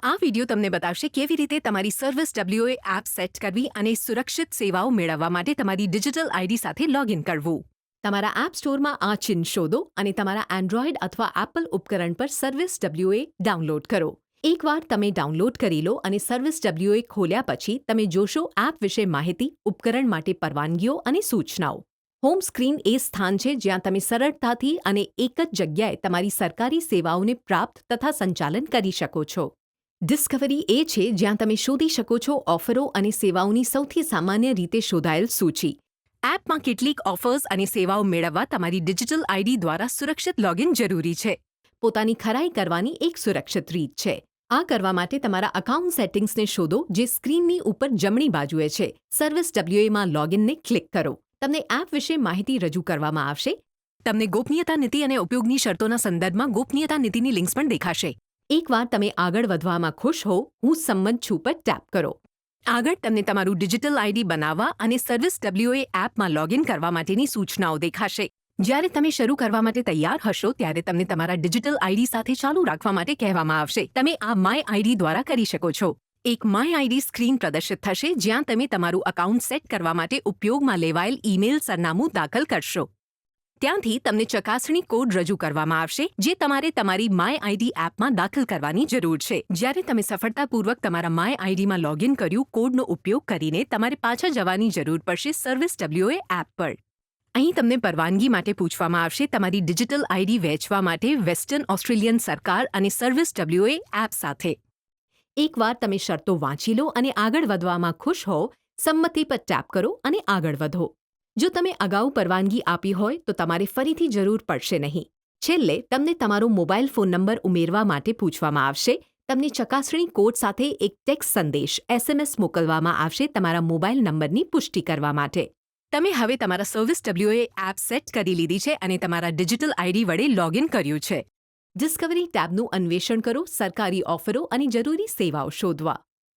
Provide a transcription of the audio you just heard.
આ વિડિયો તમને બતાવશે કેવી રીતે તમારી સર્વિસ WOA એપ સેટ કરવી અને સુરક્ષિત સેવાઓ મેળવવા માટે તમારી ડિજિટલ આઈડી સાથે લોગિન કરવું. તમારા એપ સ્ટોરમાં આ ચિહ્ન શોધો અને તમારા એન્ડ્રોઇડ અથવા એપલ ઉપકરણ પર સર્વિસ WOA ડાઉનલોડ કરો. એકવાર તમે ડાઉનલોડ કરી લો અને સર્વિસ WOA ખોલ્યા પછી તમે જોશો એપ વિશે માહિતી, ઉપકરણ માટે પરવાનગીઓ અને સૂચનાઓ. હોમ સ્ક્રીન એ સ્થાન છે જ્યાં તમે સરળતાથી અને એક જ જગ્યાએ તમારી સરકારી સેવાઓને પ્રાપ્ત તથા સંચાલન કરી શકો છો. ડિસ્કવરી એ છે જ્યાં તમે શોધી શકો છો ઓફરો અને સેવાઓની સૌથી સામાન્ય રીતે શોધાયેલ સૂચિ. એપમાં કેટલીક ઓફર્સ અને સેવાઓ મેળવવા તમારી ડિજિટલ આઈડી દ્વારા સુરક્ષિત લોગિન જરૂરી છે. પોતાની ખરાઈ કરવાની એક સુરક્ષિત રીત છે. આ કરવા માટે તમારા અકાઉન્ટ સેટિંગ્સને શોધો જે સ્ક્રીનની ઉપર જમણી બાજુએ છે. સર્વિસ WOAમાં લોગિનને ક્લિક કરો. તમને એપ વિશે માહિતી રજૂ કરવામાં આવશે. તમને ગોપનીયતા નીતિ અને ઉપયોગની શરતોના સંદર્ભમાં ગોપનીયતા નીતિની લિંક્સ પણ દેખાશે. એકવાર તમે આગળ વધવામાં ખુશ હો, હું સંમત છું પર ટેપ કરો. આગળ તમને તમારું ડિજિટલ આઈડી બનાવવા અને સર્વિસ WOA એપમાં લોગિન કરવા માટેની સૂચનાઓ દેખાશે. જ્યારે તમે શરૂ કરવા માટે તૈયાર હશો ત્યારે તમને તમારા ડિજિટલ આઈડી સાથે ચાલુ રાખવા માટે કહેવામાં આવશે. તમે આ માય આઈડી દ્વારા કરી શકો છો. એક માય આઈડી સ્ક્રીન પ્રદર્શિત થશે જ્યાં તમે તમારું અકાઉન્ટ સેટ કરવા માટે ઉપયોગમાં લેવાયેલ ઈમેલ સરનામું દાખલ કરશો. ત્યાંથી તમને ચકાસણી કોડ રજૂ કરવામાં આવશે જે તમારે તમારી માય આઈડી એપમાં દાખલ કરવાની જરૂર છે. જ્યારે તમે સફળતાપૂર્વક તમારા માય આઈડીમાં લોગિન કર્યું, કોડનો ઉપયોગ કરીને તમારે પાછા જવાની જરૂર પડશે સર્વિસ WOA એપ પર. અહીં તમને પરવાનગી માટે પૂછવામાં આવશે તમારી ડિજિટલ આઈડી વહેંચવા માટે વેસ્ટર્ન ઓસ્ટ્રેલિયન સરકાર અને સર્વિસ WOA એપ સાથે. એકવાર તમે શરતો વાંચી લો અને આગળ વધવામાં ખુશ હો, સંમતિ પર ટેપ કરો અને આગળ વધો. જો તમે અગાઉ પરવાનગી આપી હોય તો તમારે ફરીથી જરૂર પડશે નહીં. છેલ્લે તમને તમારો મોબાઈલ ફોન નંબર ઉમેરવા માટે પૂછવામાં આવશે. તમને ચકાસણી કોડ સાથે એક ટેક્સ્ટ સંદેશ SMS મોકલવામાં આવશે તમારા મોબાઈલ નંબરની પુષ્ટિ કરવા માટે. તમે હવે તમારા સર્વિસ WOA એપ સેટ કરી લીધી છે અને તમારા ડિજિટલ આઈડી વડે લોગિન કર્યું છે. ડિસ્કવરી ટેબનું અન્વેષણ કરો, સરકારી ઓફરો અને જરૂરી સેવાઓ શોધવા.